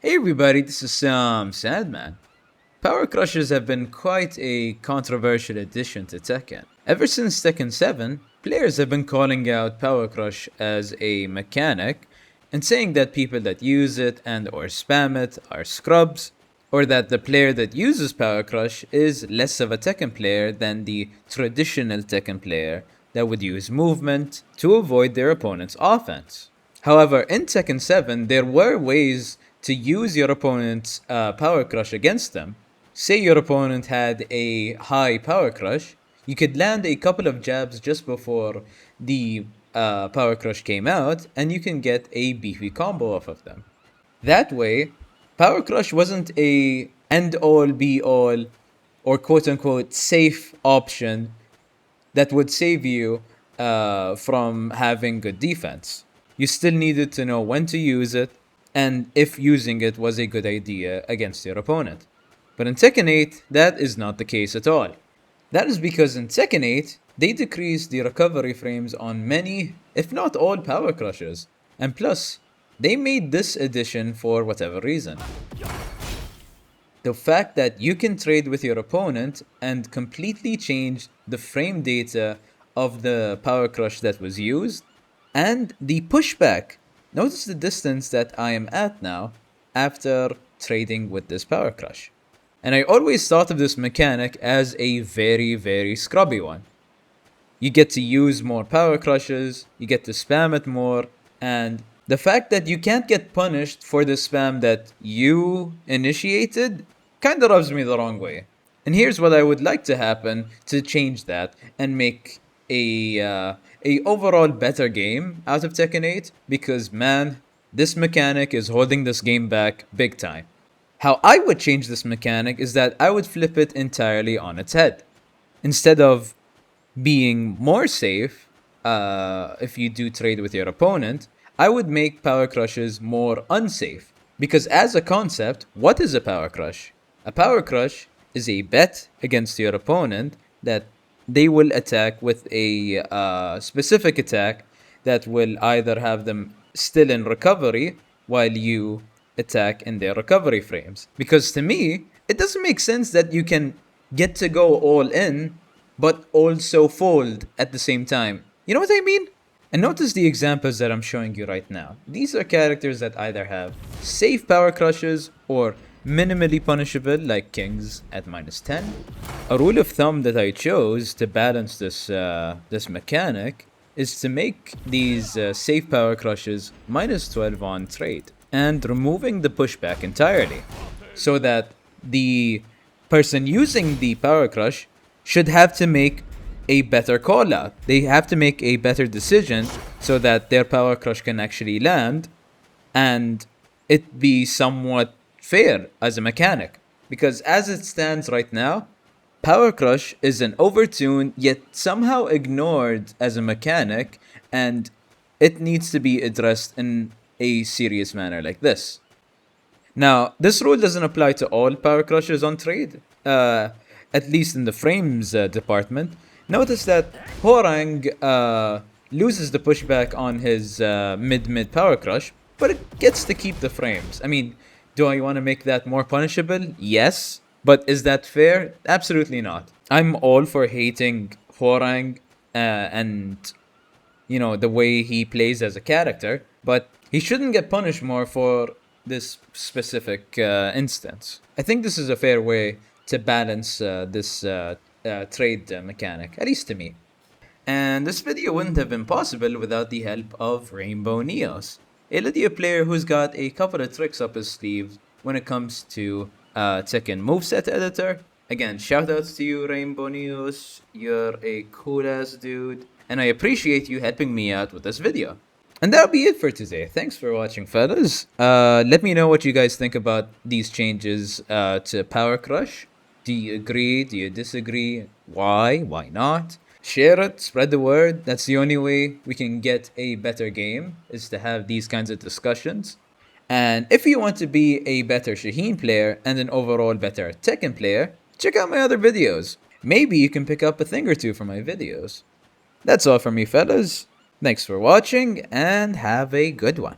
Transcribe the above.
Hey everybody, this is Sandman. Power Crushers have been quite a controversial addition to Tekken. Ever since Tekken 7, players have been calling out Power Crush as a mechanic and saying that people that use it and or spam it are scrubs, or that the player that uses Power Crush is less of a Tekken player than the traditional Tekken player that would use movement to avoid their opponent's offense. However, in Tekken 7, there were ways to use your opponent's Power Crush against them. Say your opponent had a high Power Crush, you could land a couple of jabs just before the Power Crush came out, and you can get a beefy combo off of them. That way, Power Crush wasn't a end all be all or quote unquote safe option that would save you from having good defense. You still needed to know when to use it and if using it was a good idea against your opponent. But in Tekken 8, that is not the case at all. That is because in Tekken 8, they decreased the recovery frames on many, if not all, Power Crushes. And plus, they made this addition for whatever reason. The fact that you can trade with your opponent and completely change the frame data of the Power Crush that was used, and the pushback. Notice the distance that I am at now after trading with this Power Crush. And I always thought of this mechanic as a very, very scrubby one. You get to use more Power Crushes, you get to spam it more, and the fact that you can't get punished for the spam that you initiated kinda rubs me the wrong way. And here's what I would like to happen to change that and make a overall better game out of Tekken 8, because man, this mechanic is holding this game back big time. How I would change this mechanic is that I would flip it entirely on its head. Instead of being more safe, if you do trade with your opponent, I would make Power Crushes more unsafe. Because as a concept, what is a Power Crush? A Power Crush is a bet against your opponent that they will attack with a specific attack that will either have them still in recovery while you attack in their recovery frames. Because to me, it doesn't make sense that you can get to go all in, but also fold at the same time. You know what I mean? And notice the examples that I'm showing you right now. These are characters that either have safe Power Crushes or minimally punishable, like Kings at -10. A rule of thumb that I chose to balance this mechanic is to make these safe Power Crushes -12 on trade and removing the pushback entirely, so that the person using the Power Crush should have to make a better call out. They have to make a better decision so that their Power Crush can actually land and it be somewhat fair as a mechanic. Because as it stands right now, Power Crush is an overtuned yet somehow ignored as a mechanic, and it needs to be addressed in a serious manner like this. Now, this rule doesn't apply to all Power Crushes on trade, at least in the frames department. Notice that Horang loses the pushback on his mid Power Crush, but it gets to keep the frames. I mean, do I want to make that more punishable? Yes. But is that fair? Absolutely not. I'm all for hating Horang and, you know, the way he plays as a character, but he shouldn't get punished more for this specific instance. I think this is a fair way to balance this trade mechanic, at least to me. And this video wouldn't have been possible without the help of Rainbow Neos, a Lydia player who's got a couple of tricks up his sleeve when it comes to Tekken moveset editor. Again, shoutouts to you, Rainbow Neos. You're a cool ass dude, and I appreciate you helping me out with this video. And that'll be it for today. Thanks for watching, fellas. Let me know what you guys think about these changes to Power Crush. Do you agree? Do you disagree? Why? Why not? Share it, spread the word. That's the only way we can get a better game, is to have these kinds of discussions. And if you want to be a better Shaheen player and an overall better Tekken player, check out my other videos. Maybe you can pick up a thing or two from my videos. That's all from me, fellas. Thanks for watching and have a good one.